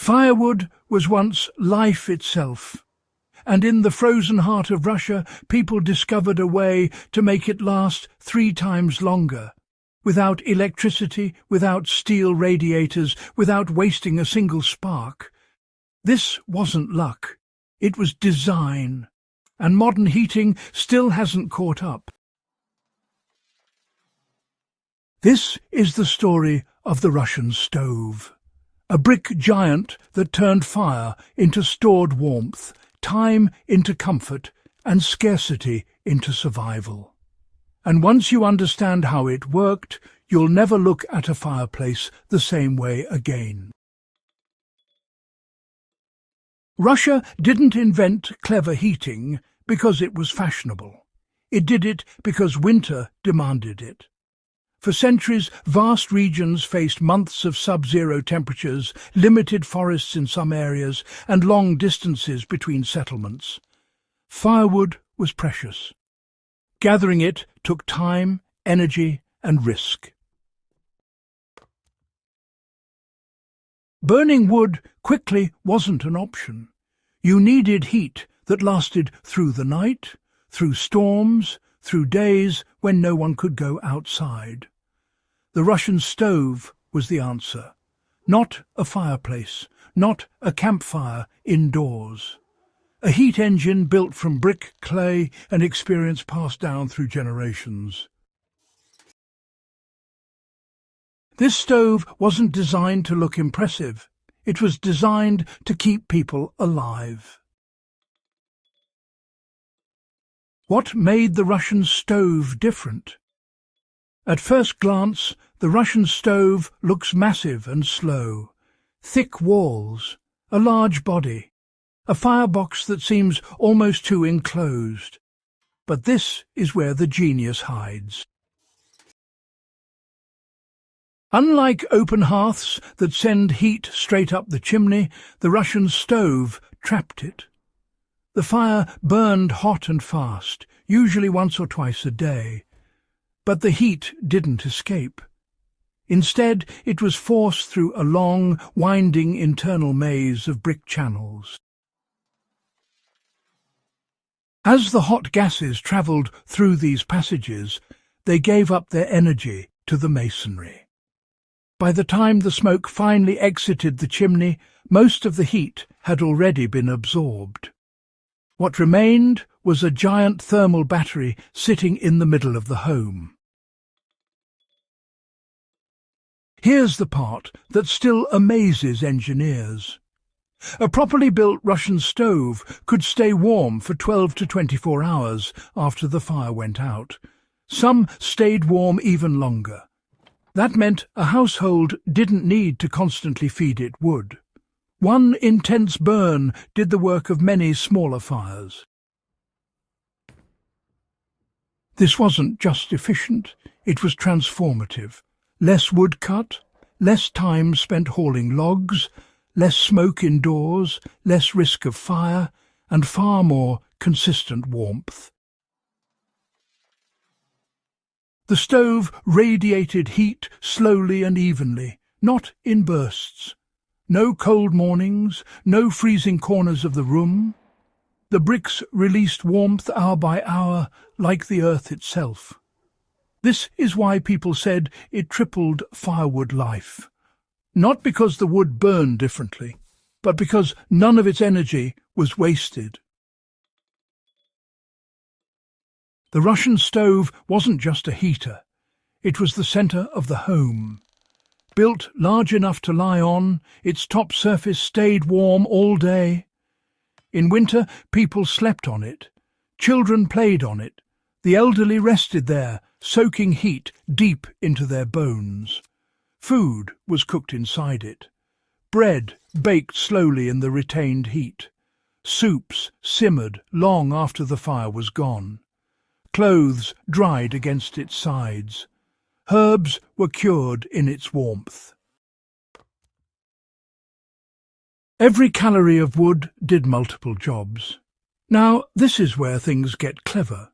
Firewood was once life itself, and in the frozen heart of Russia, people discovered a way to make it last 3 times longer, without electricity, without steel radiators, without wasting a single spark. This wasn't luck, it was design, and modern heating still hasn't caught up. This is the story of the Russian stove. A brick giant that turned fire into stored warmth, time into comfort, and scarcity into survival. And once you understand how it worked, you'll never look at a fireplace the same way again. Russia didn't invent clever heating because it was fashionable. It did it because winter demanded it. For centuries, vast regions faced months of sub-zero temperatures, limited forests in some areas, and long distances between settlements. Firewood was precious. Gathering it took time, energy, and risk. Burning wood quickly wasn't an option. You needed heat that lasted through the night, through storms, through days when no one could go outside. The Russian stove was the answer. Not a fireplace, not a campfire indoors. A heat engine built from brick, clay, and experience passed down through generations. This stove wasn't designed to look impressive. It was designed to keep people alive. What made the Russian stove different? At first glance, the Russian stove looks massive and slow. Thick walls, a large body, a firebox that seems almost too enclosed. But this is where the genius hides. Unlike open hearths that send heat straight up the chimney, the Russian stove trapped it. The fire burned hot and fast, usually once or twice a day. But the heat didn't escape. Instead, it was forced through a long, winding internal maze of brick channels. As the hot gases travelled through these passages, they gave up their energy to the masonry. By the time the smoke finally exited the chimney, most of the heat had already been absorbed. What remained was a giant thermal battery sitting in the middle of the home. Here's the part that still amazes engineers. A properly built Russian stove could stay warm for 12 to 24 hours after the fire went out. Some stayed warm even longer. That meant a household didn't need to constantly feed it wood. One intense burn did the work of many smaller fires. This wasn't just efficient, it was transformative. Less wood cut, less time spent hauling logs, less smoke indoors, less risk of fire, and far more consistent warmth. The stove radiated heat slowly and evenly, not in bursts. No cold mornings, no freezing corners of the room. The bricks released warmth hour by hour, like the earth itself. This is why people said it tripled firewood life. Not because the wood burned differently, but because none of its energy was wasted. The Russian stove wasn't just a heater. It was the centre of the home. Built large enough to lie on, its top surface stayed warm all day. In winter, people slept on it. Children played on it. The elderly rested there, soaking heat deep into their bones. Food was cooked inside it. Bread baked slowly in the retained heat. Soups simmered long after the fire was gone. Clothes dried against its sides. Herbs were cured in its warmth. Every calorie of wood did multiple jobs. Now, this is where things get clever.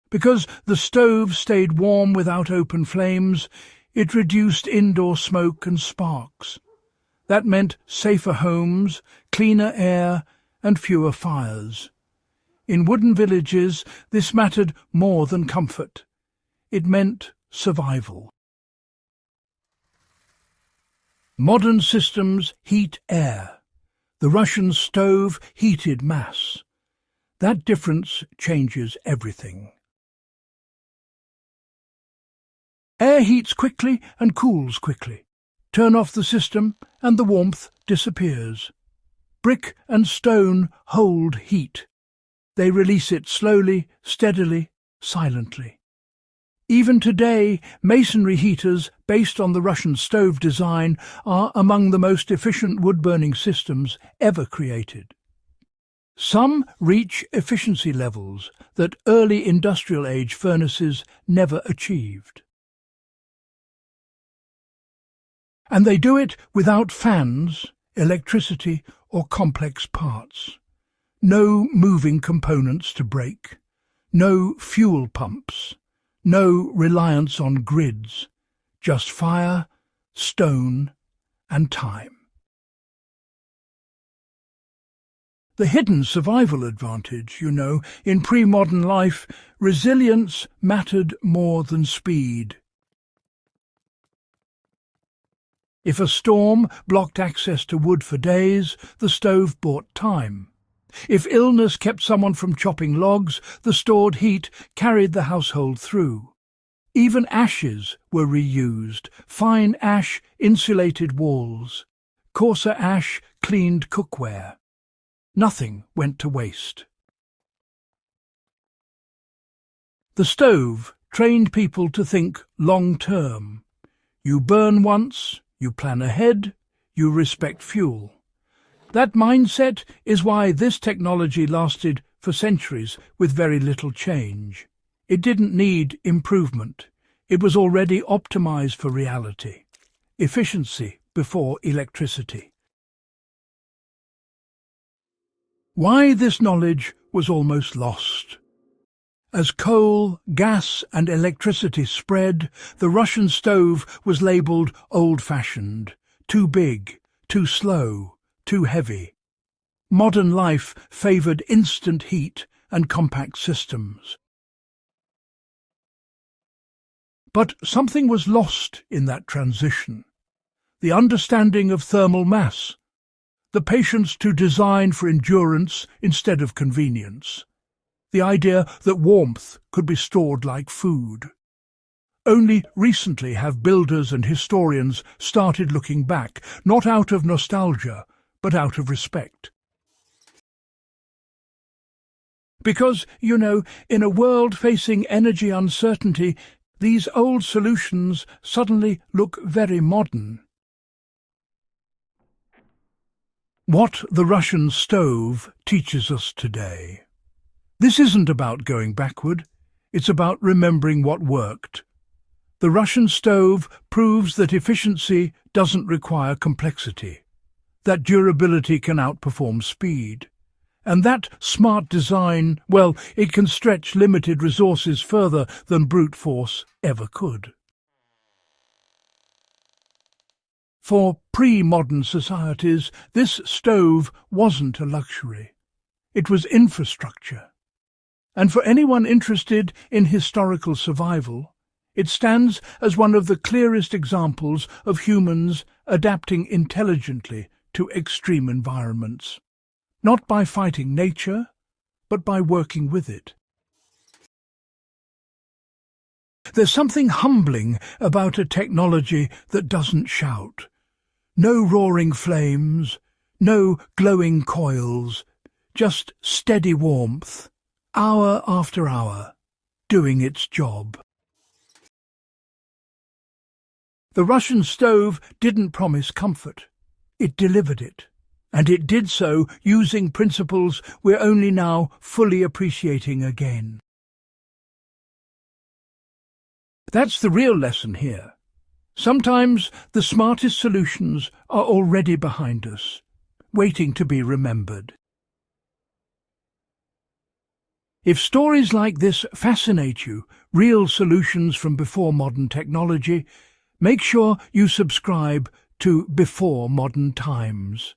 Because the stove stayed warm without open flames, It reduced indoor smoke and sparks. That meant safer homes, cleaner air, and fewer fires. In wooden villages, this mattered more than comfort. It meant survival. Modern systems heat air. The Russian stove heated mass. That difference changes everything. Air heats quickly and cools quickly. Turn off the system and the warmth disappears. Brick and stone hold heat. They release it slowly, steadily, silently. Even today, masonry heaters based on the Russian stove design are among the most efficient wood-burning systems ever created. Some reach efficiency levels that early industrial age furnaces never achieved. And they do it without fans, electricity, or complex parts. No moving components to break. No fuel pumps. No reliance on grids. Just fire, stone, and time. The hidden survival advantage, in pre-modern life, resilience mattered more than speed. If a storm blocked access to wood for days, the stove bought time. If illness kept someone from chopping logs, the stored heat carried the household through. Even ashes were reused. Fine ash insulated walls. Coarser ash cleaned cookware. Nothing went to waste. The stove trained people to think long-term. You burn once, you plan ahead, you respect fuel. That mindset is why this technology lasted for centuries with very little change. It didn't need improvement. It was already optimized for reality. Efficiency before electricity. Why this knowledge was almost lost. As coal, gas and electricity spread, the Russian stove was labelled old-fashioned, too big, too slow, too heavy. Modern life favoured instant heat and compact systems. But something was lost in that transition. The understanding of thermal mass. The patience to design for endurance instead of convenience. The idea that warmth could be stored like food. Only recently have builders and historians started looking back, not out of nostalgia, but out of respect. Because, in a world facing energy uncertainty, these old solutions suddenly look very modern. What the Russian stove teaches us today. This isn't about going backward, it's about remembering what worked. The Russian stove proves that efficiency doesn't require complexity, that durability can outperform speed, and that smart design, it can stretch limited resources further than brute force ever could. For pre-modern societies, this stove wasn't a luxury. It was infrastructure. And for anyone interested in historical survival, it stands as one of the clearest examples of humans adapting intelligently to extreme environments, not by fighting nature, but by working with it. There's something humbling about a technology that doesn't shout. No roaring flames, no glowing coils, just steady warmth, hour after hour, doing its job. The Russian stove didn't promise comfort. It delivered it, and it did so using principles we're only now fully appreciating again. That's the real lesson here. Sometimes the smartest solutions are already behind us, waiting to be remembered. If stories like this fascinate you, real solutions from before modern technology, Make sure you subscribe to Before Modern Times.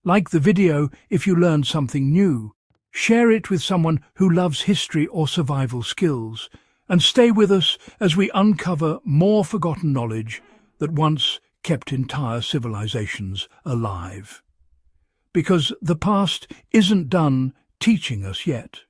Like the video if you learned something new. Share it with someone who loves history or survival skills. And stay with us as we uncover more forgotten knowledge that once kept entire civilizations alive. Because the past isn't done teaching us yet.